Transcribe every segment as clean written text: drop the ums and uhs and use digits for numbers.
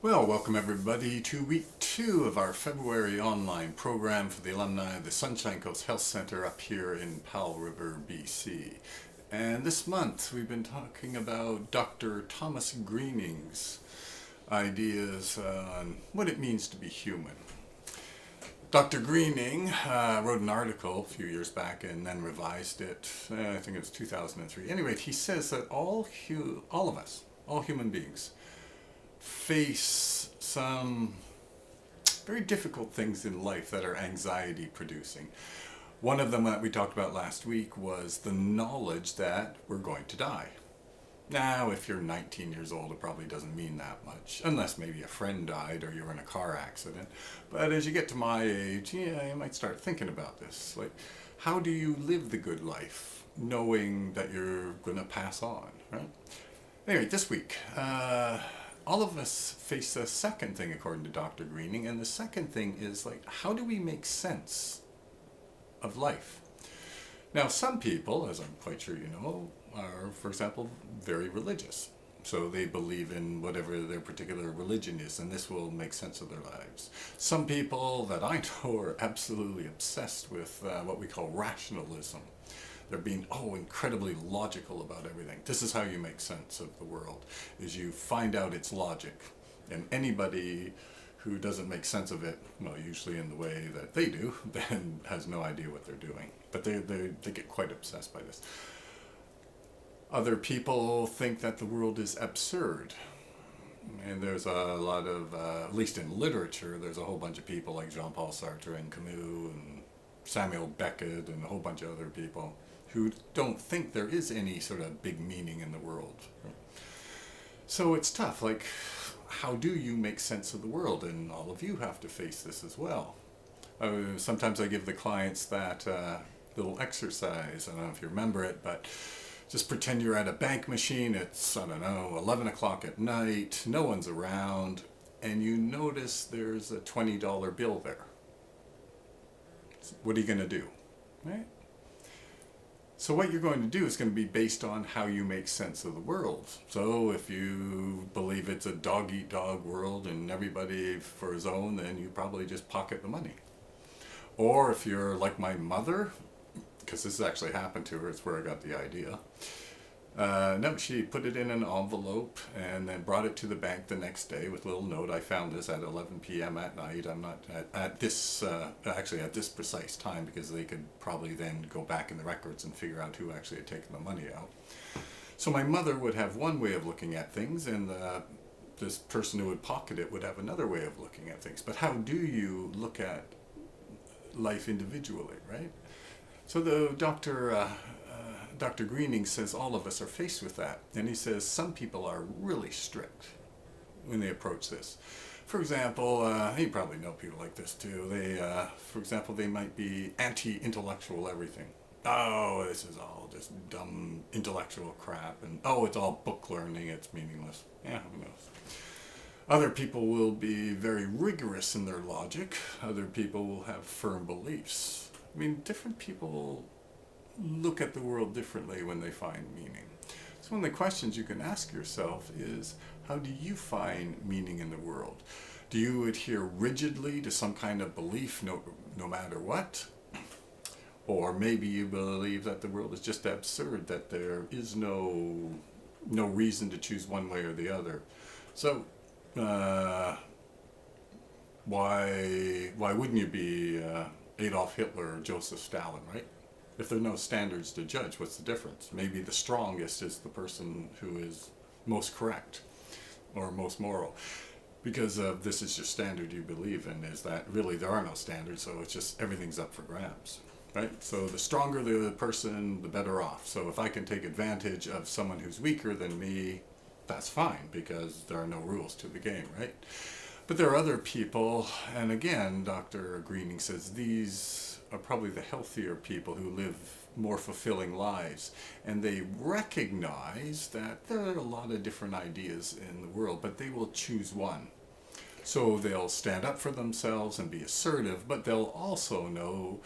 Well, welcome everybody to week 2 of our February online program for the alumni of the Sunshine Coast Health Center up here in Powell River, BC. And this month we've been talking about Dr. Thomas Greening's ideas on what it means to be human. Dr. Greening wrote an article a few years back and then revised it. I think it was 2003. Anyway, he says that all of us, all human beings, face some very difficult things in life that are anxiety producing. One of them that we talked about last week was the knowledge that we're going to die. Now, if you're 19 years old, it probably doesn't mean that much, unless maybe a friend died or you were in a car accident. But as you get to my age, you might start thinking about this. Like, how do you live the good life, knowing that you're going to pass on, right? Anyway, this week, all of us face a second thing according to Dr. Greening, and the second thing is like, how do we make sense of life? Now, some people, as I'm quite sure you know, are, for example, very religious. So they believe in whatever their particular religion is, and this will make sense of their lives. Some people that I know are absolutely obsessed with what we call rationalism. They're being, incredibly logical about everything. This is how you make sense of the world, is you find out its logic. And anybody who doesn't make sense of it, well, usually in the way that they do, then has no idea what they're doing. But they get quite obsessed by this. Other people think that the world is absurd. And there's a lot of, at least in literature, there's a whole bunch of people like Jean-Paul Sartre and Camus and Samuel Beckett and a whole bunch of other people who don't think there is any sort of big meaning in the world. So it's tough. Like, how do you make sense of the world? And all of you have to face this as well. Sometimes I give the clients that little exercise. I don't know if you remember it, but just pretend you're at a bank machine. It's, 11 o'clock at night. No one's around. And you notice there's a $20 bill there. What are you going to do? Right? So what you're going to do is going to be based on how you make sense of the world. So if you believe it's a dog-eat-dog world and everybody for his own, then you probably just pocket the money. Or if you're like my mother, because this actually happened to her, it's where I got the idea. No, she put it in an envelope and then brought it to the bank the next day with a little note. I found this at 11 p.m. at night. I'm not at this, actually at this precise time, because they could probably then go back in the records and figure out who actually had taken the money out. So my mother would have one way of looking at things, and this person who would pocket it would have another way of looking at things. But how do you look at life individually, right? So the Dr. Greening says all of us are faced with that. And he says some people are really strict when they approach this. For example, you probably know people like this too. For example, they might be anti-intellectual everything. Oh, this is all just dumb intellectual crap. And it's all book learning, it's meaningless. Yeah, who knows? Other people will be very rigorous in their logic. Other people will have firm beliefs. I mean, different people look at the world differently when they find meaning. So one of the questions you can ask yourself is, how do you find meaning in the world? Do you adhere rigidly to some kind of belief no matter what? Or maybe you believe that the world is just absurd, that there is no reason to choose one way or the other. So why wouldn't you be Adolf Hitler or Joseph Stalin, right? If there are no standards to judge, what's the difference? Maybe the strongest is the person who is most correct or most moral. Because this is your standard you believe in, is that really there are no standards, so it's just everything's up for grabs, right? So the stronger the person, the better off. So if I can take advantage of someone who's weaker than me, that's fine, because there are no rules to the game, right? But there are other people, and again, Dr. Greening says these are probably the healthier people who live more fulfilling lives. And they recognize that there are a lot of different ideas in the world, but they will choose one. So they'll stand up for themselves and be assertive, but they'll also know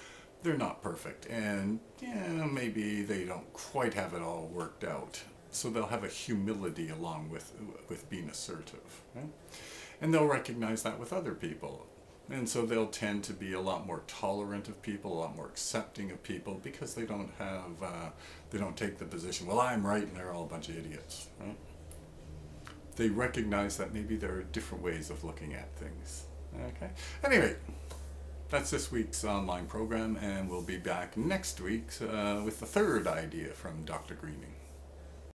they're not perfect. And maybe they don't quite have it all worked out. So they'll have a humility along with being assertive. Right? And they'll recognize that with other people. And so they'll tend to be a lot more tolerant of people, a lot more accepting of people, because they don't take the position, well, I'm right and they're all a bunch of idiots, right? They recognize that maybe there are different ways of looking at things. Okay. Anyway, that's this week's online program, and we'll be back next week with the third idea from Dr. Greening.